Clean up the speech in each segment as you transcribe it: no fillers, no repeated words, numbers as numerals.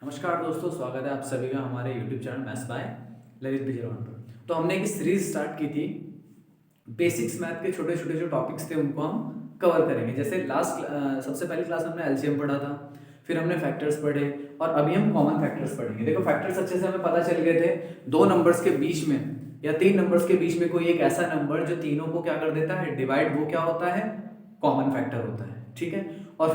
नमस्कार दोस्तों, स्वागत है आप सभी का हमारे YouTube channel maths by Lalit Bijarwan पर। तो हमने एक सीरीज स्टार्ट की थी, बेसिक्स मैथ के छोटे छोटे जो टॉपिक्स थे उनको हम कवर करेंगे। जैसे सबसे पहली क्लास हमने एलसीएम पढ़ा था, फिर हमने फैक्टर्स पढ़े और अभी हम कॉमन फैक्टर्स पढ़ेंगे। देखो फैक्टर्स अच्छे से हमें पता चल गए थे, दो नंबर्स के बीच में या तीन नंबर्स के बीच में कोई एक ऐसा नंबर जो तीनों को क्या कर देता है, डिवाइड, वो क्या होता है, कॉमन फैक्टर होता है। ठीक है। और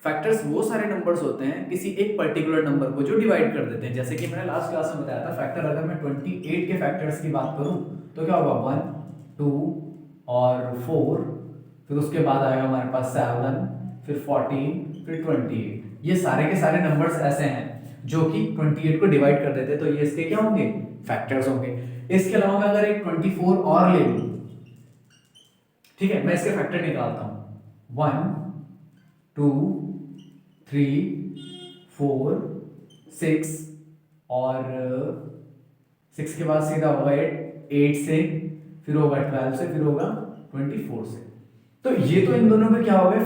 फैक्टर्स वो सारे नंबर्स होते हैं किसी एक पर्टिकुलर नंबर को जो डिवाइड कर देते हैं। जैसे कि मैंने लास्ट क्लास में बताया था, फैक्टर अगर मैं 28 के फैक्टर्स की बात करूं तो क्या होगा, 1 2 और 4, फिर उसके बाद आएगा हमारे पास 7, फिर 14, फिर 28। ये सारे के सारे नंबर्स ऐसे हैं जो कि 28 को डिवाइड कर देते हैं, तो ये इसके क्या होंगे, फैक्टर्स होंगे। इसके अलावा मैं अगर एक 24 और ले लूं, ठीक है, मैं इसके फैक्टर निकालता हूं, 1 2 3 4 6 और 6 के बाद सीधा होगा 8 से, फिर होगा 12 से, फिर होगा 24 से। तो ये तो इन दोनों में क्या हो गए,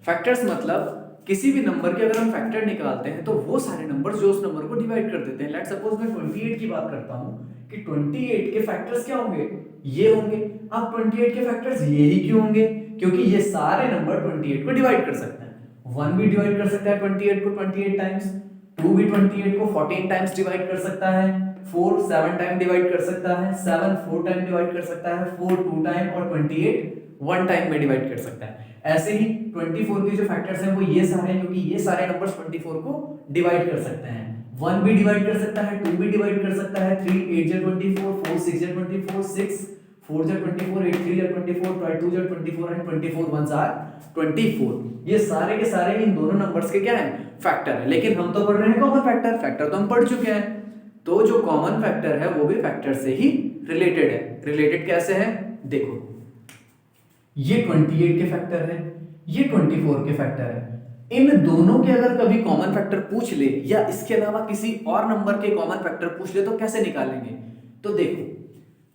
फैक्टर्स मतलब किसी भी नंबर के अगर हम फैक्टर निकालते हैं तो वो सारे नंबर्स जो उस नंबर को डिवाइड कर देते हैं। लेट्स सपोज मैं 28 की बात करता हूं कि 28 के फैक्टर्स क्या होंगे, ये होंगे। अब 28 के फैक्टर्स ये ही क्यों होंगे, क्योंकि ये सारे नंबर 28 को डिवाइड कर सकते हैं। 1 भी डिवाइड कर सकता है 28 को 28 टाइम्स, 2 भी 28 को 14 टाइम्स डिवाइड कर सकता है, 4 7 टाइम डिवाइड कर सकता है, 7 4 टाइम डिवाइड कर सकता है, 4 2 टाइम और 28 1 टाइम में डिवाइड कर सकता है। ऐसे ही 24 के जो फैक्टर्स हैं वो ये सारे हैं, क्योंकि ये सारे नंबर्स 24 को डिवाइड कर सकते हैं। 1 भी डिवाइड कर सकता है, 2 भी डिवाइड कर सकता है, 3 8 जा 24, 4 6 जा 24, 6 4 जा 24, 8 3 जा 24, 2 जा 24 एंड 24 1s आर 24। ये सारे के सारे इन दोनों नंबर्स के क्या है, फैक्टर है। लेकिन हम तो पढ़ रहे हैं कॉमन फैक्टर तो हम पढ़ चुके हैं। तो जो कॉमन फैक्टर है वो भी फैक्टर से ही रिलेटेड है। रिलेटेड कैसे है, देखो ये 28 के फैक्टर है, ये 24 के फैक्टर है। इन दोनों के अगर कभी कॉमन फैक्टर पूछ ले या इसके अलावा किसी और नंबर के कॉमन फैक्टर पूछ ले तो कैसे निकालेंगे। तो देखो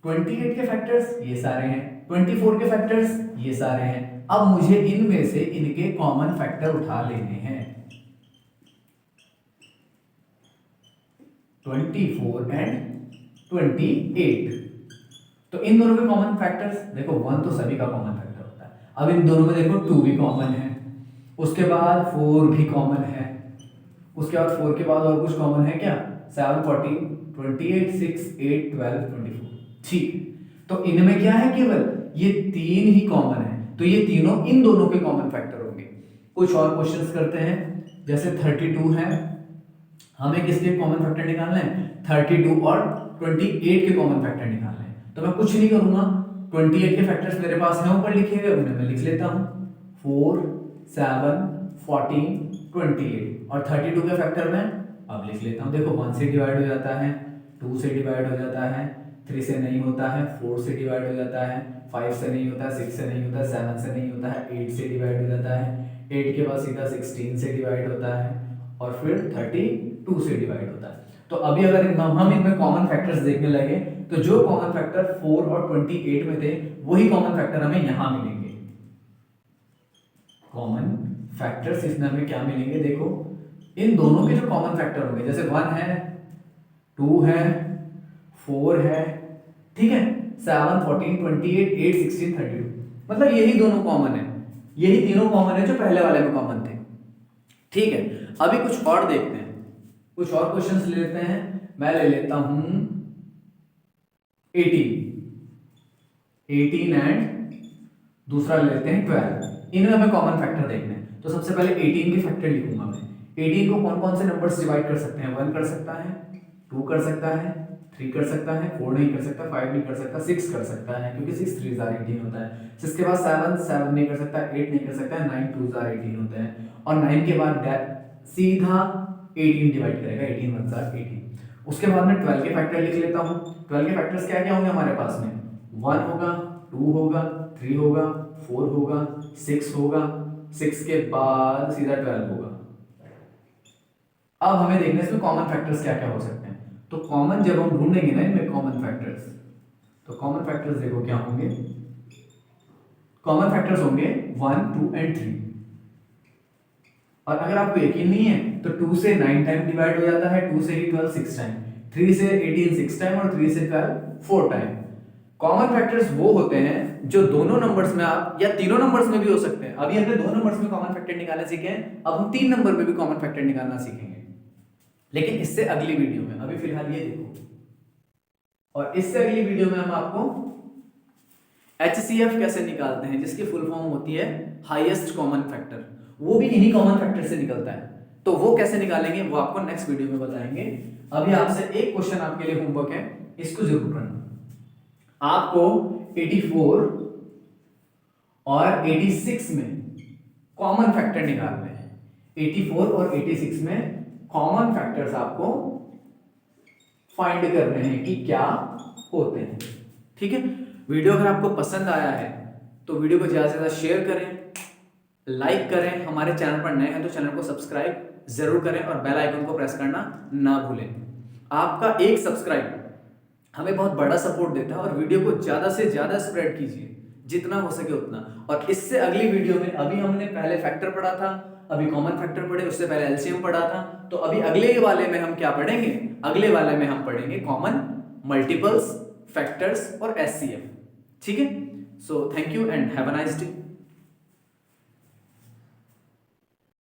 28 के फैक्टर्स ये सारे हैं, 24 के फैक्टर्स ये सारे हैं। अब मुझे इनमें से इनके कॉमन फैक्टर उठा लेने हैं। 24 एंड 28, तो इन दोनों के कॉमन फैक्टर्स देखो, 1 तो सभी का कॉमन फैक्टर होता है। अब इन दोनों में देखो 2 भी कॉमन है, उसके बाद 4 भी कॉमन है, उसके बाद 4 के बाद और कुछ कॉमन है क्या, 7 14 28 6 8 12 24। ठीक, तो इनमें क्या है, केवल ये तीन ही कॉमन है, तो ये तीनों इन दोनों के कॉमन फैक्टर होंगे। कुछ और क्वेश्चंस करते हैं, जैसे 32 है, हमें किसके कॉमन फैक्टर निकालना है, 32 और 28 के कॉमन फैक्टर निकालना है। तो मैं कुछ नहीं करूंगा, 28 के फैक्टर्स मेरे पास हैं ऊपर लिखे हुए, उन्हें मैं लिख लेता हूं, 4 7 14 28, और 32 के फैक्टर में अब लिख लेता हूं। देखो 1 से डिवाइड हो जाता है, 2 से डिवाइड हो जाता है, 3 से नहीं होता है, 4 से डिवाइड हो जाता है, 5 से नहीं होता, 6 से नहीं होता, 7 से नहीं होता है, 8 से डिवाइड हो जाता है, 8 के बाद सीधा 16 से डिवाइड होता है, और फिर 32 से डिवाइड होता है। तो अभी अगर हम इनमें कॉमन फैक्टर्स देखने लगे तो जो कॉमन फैक्टर 4 और 28 में थे वही कॉमन फैक्टर हमें यहां मिलेंगे। कॉमन फैक्टर्स इसमें हमें क्या मिलेंगे, देखो इन दोनों के जो कॉमन फैक्टर होंगे, जैसे 1 है, 2 है, 4 है, ठीक है, 7 14 28 8 16 32, मतलब यही दोनों कॉमन है, यही तीनों कॉमन है जो पहले वाले में कॉमन थे। ठीक है, अभी कुछ और देखते हैं, कुछ और क्वेश्चंस ले लेते हैं। मैं ले लेता हूं 18 एंड दूसरा ले लेते हैं 12। इनमें हमें कॉमन फैक्टर देखने हैं, तो सबसे पहले 18 के फैक्टर लिखूंगा मैं। 18 को कौन कौन से नंबर्स डिवाइड कर सकते हैं, 1 कर सकता है, 2 कर सकता है, 3 कर सकता है, 4 नहीं कर सकता, 5 नहीं कर सकता, 6 कर सकता है, क्योंकि 6 3 जार 18 होता है। 6 के बाद 7 नहीं कर सकता, 8 नहीं कर सकता, 9 2 जार 18 होता है, और 9 के बाद सीधा 18 डिवाइड करेगा, 18 1 जार 18। उसके बाद मैं 12 के फैक्टर लिख लेता हूं। 12 के फैक्टर्स क्या क्या होंगे हमारे पास में, 1 होगा, 2 होगा, 3 होगा, 4 होगा, 6 होगा, 6 के बाद सीधा 12 होगा। अब हमें देखना है इसमें कॉमन फैक्टर्स क्या क्या हो सकते हैं। तो कॉमन जब हम ढूंढेंगे ना इनमें कॉमन फैक्टर्स, तो कॉमन फैक्टर्स देखो क्या होंगे, कॉमन फैक्टर्स होंगे 1 2 एंड 3। और अगर आपको यकीन नहीं है तो 2 से 9 टाइम डिवाइड हो जाता है, 2 से ही 12 6 टाइम, 3 से 18 6 टाइम और 3 से 12 4 टाइम। कॉमन फैक्टर्स वो होते हैं जो दोनों नंबर्स में आप या तीनों नंबर्स में भी हो सकते हैं। अभी हमने दो नंबर्स में कॉमन फैक्टर निकालना सीखे हैं, अब हम 3 नंबर में भी कॉमन फैक्टर निकालना सीखेंगे, लेकिन इससे अगली वीडियो में। अभी फिलहाल ये देखो, और इससे अगली वीडियो में हम आपको HCF कैसे निकालते हैं, जिसकी फुल फॉर्म होती है हाईएस्ट कॉमन फैक्टर, वो भी इन्हीं कॉमन फैक्टर से निकलता है। तो वो कैसे निकालेंगे वो आपको नेक्स्ट वीडियो में बताएंगे। अभी आपसे एक क्वेश्चन आपके लिए होमवर्क है, इसको जरूर करना। आपको 84 और 86 में कॉमन फैक्टर निकालने हैं। 84 और 86 में कॉमन फैक्टर्स आपको फाइंड करने हैं कि क्या होते हैं। ठीक है, वीडियो अगर आपको पसंद आया है तो वीडियो को ज़्यादा से ज़्यादा शेयर करें, लाइक करें, हमारे चैनल पर नए हैं तो चैनल को सब्सक्राइब जरूर करें और बेल आइकन को प्रेस करना ना भूलें। आपका एक सब्सक्राइब हमें बहुत बड़ा सपोर्ट देता है, और वीडियो को ज़्यादा से ज़्यादा स्प्रेड कीजिए जितना हो सके उतना। और इससे अगली वीडियो में, अभी हमने पहले फैक्टर पढ़ा था, अभी कॉमन फैक्टर पढ़े, उससे पहले एलसीएम पढ़ा था, तो अभी अगले वाले में हम क्या पढ़ेंगे, अगले वाले में हम पढ़ेंगे कॉमन, मल्टीपल्स, फैक्टर्स और HCF। ठीक है, so thank you and have a nice day.